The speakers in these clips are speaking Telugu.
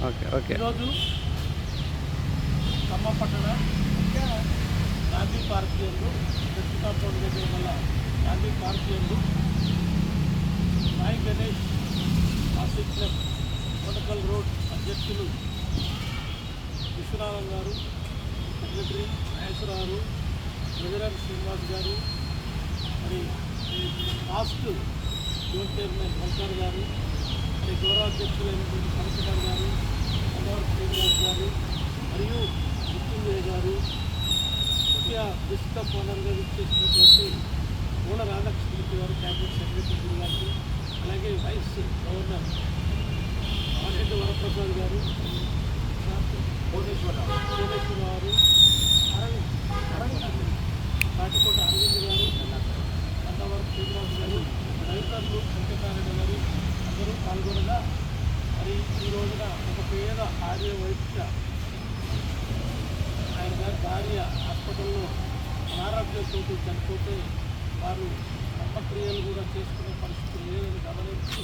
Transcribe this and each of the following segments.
Okay okay. ఈరోజు ఖమ్మం పట్టణ గాంధీ పార్క్ యందు దక్షిణ కాంపౌండ్ దగ్గర గల గాంధీ పార్క్ యందు సాయి గణేష్ ఆసిక్ క్లబ్ కొనకల్ రోడ్ అధ్యక్షులు విశ్వనాథం గారు, సెక్రటరీ మహేశ్వరరావు, ట్రెజరర్ శ్రీనివాస్ గారు, మరి పాస్ట్ జోన్ చైర్మన్ వంకర్ గారు, మరి గౌరవాధ్యక్షులైనటువంటి కమిషనర్ గారు, అన్నవరం శ్రీనివాస్ గారు, మరియు మృత్యుంజయ గారు, ముఖ్య డిస్ట్రిక్ట్ ఓనర్గా విచ్చేసినటువంటి మూల రాధాకృష్ణమూర్తి గారు, క్యాబినెట్ సెక్రటరీ గారికి, అలాగే వైస్ గవర్నర్ ఆర్ఎడ్ వరప్రసాద్ గారు, కోటేశ్వరరావు గారు, కాటికోట అరవింద్ గారు, అన్నవరం శ్రీనివాస్ గారు, రైతర్లు వెంకటారెడ్డి గారు అందరూ పాల్గొనగా, మరి ఈ రోజున ఒక పేద ఆర్యవైశ్య ఆయన గారి భార్య హాస్పిటల్లో అనారోగ్యంతో చనిపోతే వారు కర్మక్రియలు కూడా చేసుకునే పరిస్థితి లేదని గమనించి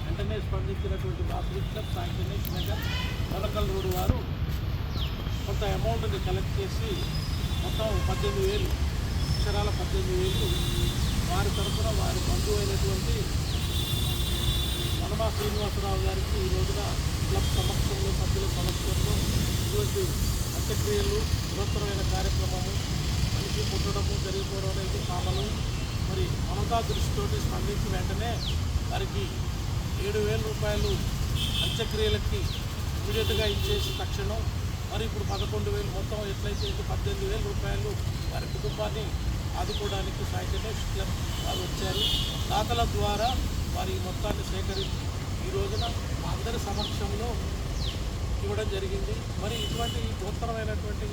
వెంటనే స్పందించినటువంటి వాసవి క్లబ్ సాయి గణేష్ నగర్ కొనకల్ రోడ్డు వారు కొంత అమౌంట్ని కలెక్ట్ చేసి మొత్తం 18,000 అక్షరాల 18,000 వారి తరఫున వారి బంధువు అయినటువంటి వనమా శ్రీనివాసరావు గారికి ఈ రోజున క్లబ్ సమక్షంలో సభ్యుల సమక్షంలో ఇటువంటి అంత్యక్రియలు బృహత్తరమైన కార్యక్రమము మనిషి పుట్టడము జరిగిపోవడం అనేది కామను. మరి మమతా దృష్టితోటి స్పందించి వెంటనే వారికి 7,000 రూపాయలు అంత్యక్రియలకి ఇమీడియట్గా ఇచ్చేసి తక్షణం, మరి ఇప్పుడు 11,000 మొత్తం ఎట్లయితే 18,000 రూపాయలు వారి కుటుంబాన్ని ఆదుకోవడానికి సాయి గణేష్ క్లబ్ వారు వచ్చారు. దాతల ద్వారా వారి మొత్తాన్ని సేకరించి ఈ రోజున అందరి సమక్షంలో ఇవ్వడం జరిగింది. మరి ఇటువంటి బృహత్తరమైనటువంటి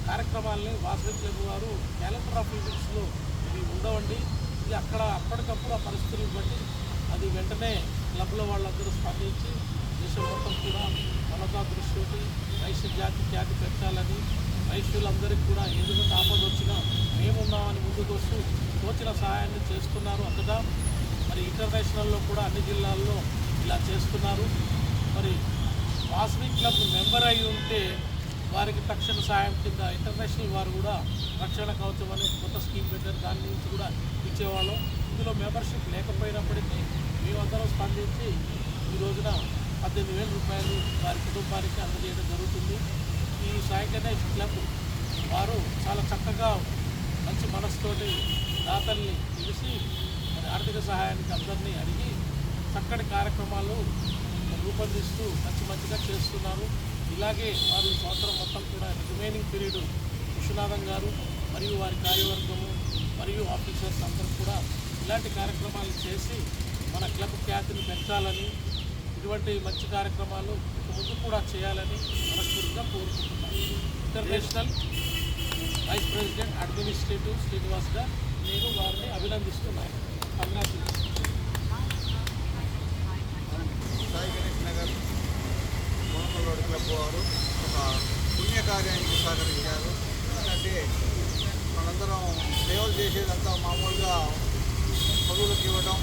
కార్యక్రమాలని వాసవి క్లబ్ వారు క్యాలెండర్ ఆఫ్ ఈవెంట్స్లో ఇవి ఉండవండి. ఇది అప్పటికప్పుడు ఆ పరిస్థితులను బట్టి అది వెంటనే క్లబ్లో వాళ్ళందరూ స్పందించి దేశం మొత్తం కూడా మనతా దృష్టి వైశ్య జాతి ఖ్యాతి పెట్టాలని, వైశ్యులందరికీ కూడా ఎందుకంటే ఆపద వచ్చినా మేమున్నామని ముందుకు వస్తూ తోచిన సహాయాన్ని చేస్తున్నారు. అంతటా మరి ఇంటర్నేషనల్లో కూడా అన్ని జిల్లాల్లో ఇలా చేస్తున్నారు. మరి వాసవి క్లబ్ మెంబర్ అయి ఉంటే వారికి తక్షణ సాయం కింద ఇంటర్నేషనల్ వారు కూడా రక్షణ కవచం అనే కొత్త స్కీమ్ పెట్టారు, దాని నుంచి కూడా ఇచ్చేవాళ్ళం. ఇందులో మెంబర్షిప్ లేకపోయినప్పటికీ మేమందరం స్పందించి ఈ రోజున 18,000 రూపాయలు వారి కుటుంబానికి అందజేయడం జరుగుతుంది. ఈ సాయి గణేష్ క్లబ్ వారు చాలా చక్కగా మంచి మనసుతోటి దాతల్ని పిలిచి మరి ఆర్థిక సహాయానికి అందరినీ అడిగి చక్కటి కార్యక్రమాలు రూపొందిస్తూ మంచిగా చేస్తున్నారు. ఇలాగే వారు ఈ సంవత్సరం మొత్తం కూడా రిమైనింగ్ పీరియడ్ విశ్వనాథం గారు మరియు వారి కార్యవర్గము మరియు ఆఫీసర్స్ అందరూ కూడా ఇలాంటి కార్యక్రమాలు చేసి మన క్లబ్ ఖ్యాతిని పెంచాలని, ఇటువంటి మంచి కార్యక్రమాలు ముందు కూడా చేయాలని మనస్ఫూర్తిగా కోరుకుంటున్నాను. International vice president administrative Srinivas గారు నేను వారిని అభినందిస్తున్నాను. సాయి గణేష్ నగర్ కొనకల్ రోడ్ క్లబ్ వారు ఒక పుణ్యకార్యానికి సహకరించారు. ఎందుకంటే మనందరం సేవలు చేసేదంతా మామూలుగా పదువులకు ఇవ్వడం,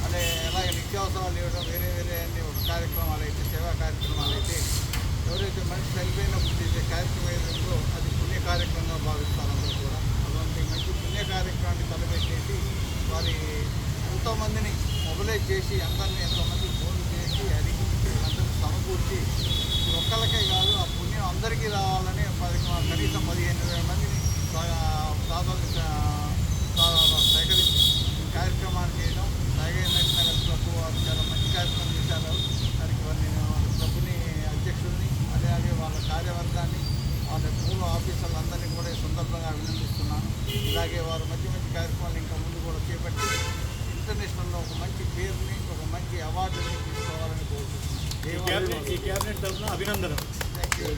అంటే అలాగే నిత్యావసరాలు ఇవ్వడం, వేరే అన్ని కార్యక్రమాలు అయితే సేవా కార్యక్రమాలు అయితే ఎవరైతే మనిషి చనిపోయినప్పుడు చేసే కార్యక్రమం ఏదో అది పుణ్య కార్యక్రమంగా భావిస్తారు అందరూ కూడా. అటువంటి మంచి పుణ్య కార్యక్రమాన్ని తలపెట్టేసి వారి ఎంతోమందిని మొబిలైజ్ చేసి ఎంతోమంది ఫోన్లు చేసి అడిగి అందరినీ సమకూర్చి ఒక్కళ్ళకే కాదు ఆ పుణ్యం అందరికీ రావాలని కనీసం 15,000 మందిని సేకరించి కార్యక్రమాన్ని చేయడం. సాయి గణేష్ నగర్ క్లబ్ వారు చాలా మంచి కార్యక్రమం చేశారు. దానికి నేను క్లబ్ని అధ్యక్షుల్ని అలాగే వాళ్ళ కార్యవర్గాన్ని వాళ్ళ పూర్వ ఆఫీసర్లందరినీ కూడా ఈ సందర్భంగా అభినందిస్తున్నాను. ఇలాగే వారు మంచి కార్యక్రమాలు ఇంకా ముందు కూడా చేపట్టి ఇంటర్నేషనల్లో ఒక మంచి పేరుని ఒక మంచి అవార్డుని తీసుకోవాలని కోరుకుంటున్నాను. ఈ క్యాబినెట్ తరఫున అభినందనలు. Thank you.